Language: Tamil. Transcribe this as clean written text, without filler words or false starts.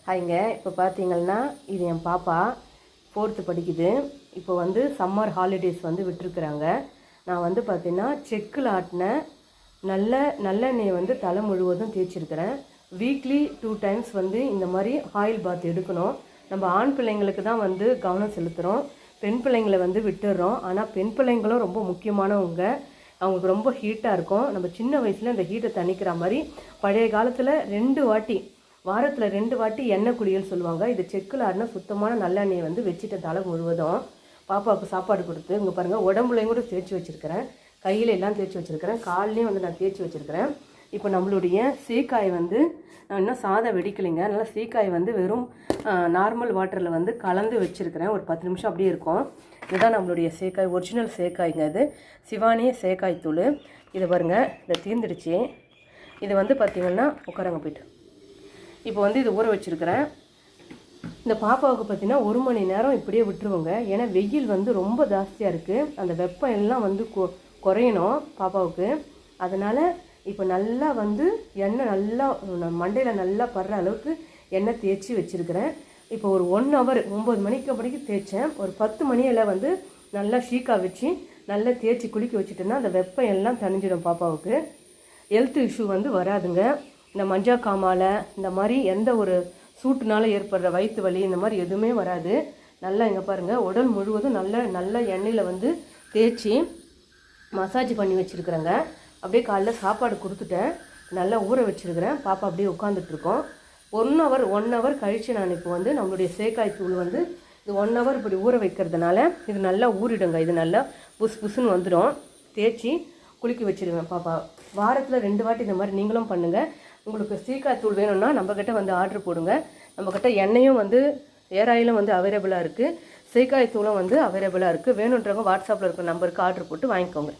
ஹாய்ங்க. இப்போ பார்த்தீங்கன்னா இது என் பாப்பா 4th படிக்குது. இப்போ வந்து சம்மர் ஹாலிடேஸ் வந்து விட்டுருக்குறாங்க. நான் வந்து பார்த்தீங்கன்னா செக்கில் ஆட்டின நல்லெண்ணெயை வந்து தலை முழுவதும் தேய்ச்சிருக்கிறேன். வீக்லி 2 டைம்ஸ் வந்து இந்த மாதிரி ஆயில் பாத் எடுக்கணும். நம்ம ஆண் பிள்ளைங்களுக்கு தான் வந்து கவனம் செலுத்துகிறோம், பெண் பிள்ளைங்களை வந்து விட்டுடுறோம். ஆனால் பெண் பிள்ளைங்களும் ரொம்ப முக்கியமானவங்க. அவங்களுக்கு ரொம்ப ஹீட்டாக இருக்கும். நம்ம சின்ன வயசில் இந்த ஹீட்டை தணிக்கிற மாதிரி பழைய காலத்தில் 2 வாட்டி வாரத்தில் 2 வாட்டி எண்ணெய் குளியல் சொல்லுவாங்க. இது செக்கில் ஆடினா சுத்தமான நல்லெண்ணெயை வந்து வச்சுட்டு தலை முழுவதும் பாப்பாவுக்கு சாப்பாடு கொடுத்து, இங்கே பாருங்கள் உடம்புலையும் கூட தேய்ச்சி வச்சுருக்கிறேன், கையில் எல்லாம் தேய்ச்சி வச்சுருக்கிறேன், கால்லையும் வந்து நான் தேய்ச்சி வச்சுருக்கிறேன். இப்போ நம்மளுடைய சீக்காய் வந்து நான் இன்னும் சாதம் வெடிக்கலைங்க. அதனால் சீக்காய் வந்து வெறும் நார்மல் வாட்டரில் வந்து கலந்து வச்சுருக்கிறேன். ஒரு 10 நிமிஷம் அப்படியே இருக்கும். இதுதான் நம்மளுடைய சேக்காய், ஒரிஜினல் சேக்காய்ங்க. இது சிவானி சேக்காய் தூள். இதை பாருங்கள், இதை தீர்ந்துடுச்சு. இது வந்து பார்த்திங்கன்னா உட்காரங்க போய்ட்டு இப்போ வந்து இது ஊற வச்சுருக்கிறேன். இந்த பாப்பாவுக்கு பார்த்திங்கன்னா 1 மணி நேரம் இப்படியே விட்டுருவோங்க. ஏன்னா வெயில் வந்து ரொம்ப ஜாஸ்தியாக இருக்குது. அந்த வெப்பம் எல்லாம் வந்து குறையணும் பாப்பாவுக்கு. அதனால் இப்போ நல்லா வந்து எண்ணெய் நல்லா மண்டையில் நல்லா படுற அளவுக்கு எண்ணெய் தேய்ச்சி வச்சுருக்கிறேன். இப்போ ஒரு 1 ஹவர் 9 மணிக்கு தேய்ச்சேன். ஒரு 10 மணியில் வந்து நல்லா ஷீக்கா வச்சு நல்லா தேய்ச்சி குளிக்க வச்சுட்டேன்னா அந்த வெப்பம் எல்லாம் தணிஞ்சிடும் பாப்பாவுக்கு. ஹெல்த் இஷ்யூ வந்து வராதுங்க. இந்த மஞ்சா காமால இந்த மாதிரி எந்த ஒரு சூட்டுனால ஏற்படுற வயிற்று வலி இந்த மாதிரி எதுவுமே வராது. நல்லா இங்கே பாருங்கள், உடல் முழுவதும் நல்ல எண்ணெயில் வந்து தேய்ச்சி மசாஜ் பண்ணி வச்சுருக்குறேங்க. அப்படியே காலைல சாப்பாடு கொடுத்துட்டேன், நல்லா ஊற வச்சுருக்கிறேன். பாப்பா அப்படியே உட்காந்துட்ருக்கோம். 1 ஹவர் கழித்து நான் இப்போ வந்து நம்மளுடைய சேக்காய் தூள் வந்து இது 1 ஹவர் இப்படி ஊற வைக்கிறதுனால இது நல்லா ஊறிடுங்க. இது நல்லா புஸ்ன்னு வந்துடும். தேய்ச்சி குளிக்க வச்சுருவேன் பாப்பா. வாரத்தில் 2 வாட்டி இந்த மாதிரி நீங்களும் பண்ணுங்கள். உங்களுக்கு சீக்காய் தூள் வேணும்னா நம்மக்கிட்ட வந்து ஆர்டர் போடுங்க. நம்மக்கிட்ட எண்ணெயும் வந்து ஏர் ஆயிலும் வந்து அவைலபிளாக இருக்குது, சீக்காய் தூளும் வந்து அவைலபிளாக இருக்குது. வேணுன்றவங்க வாட்ஸ்அப்பில் இருக்கிற நம்பருக்கு ஆர்டர் போட்டு வாங்கிக்கோங்க.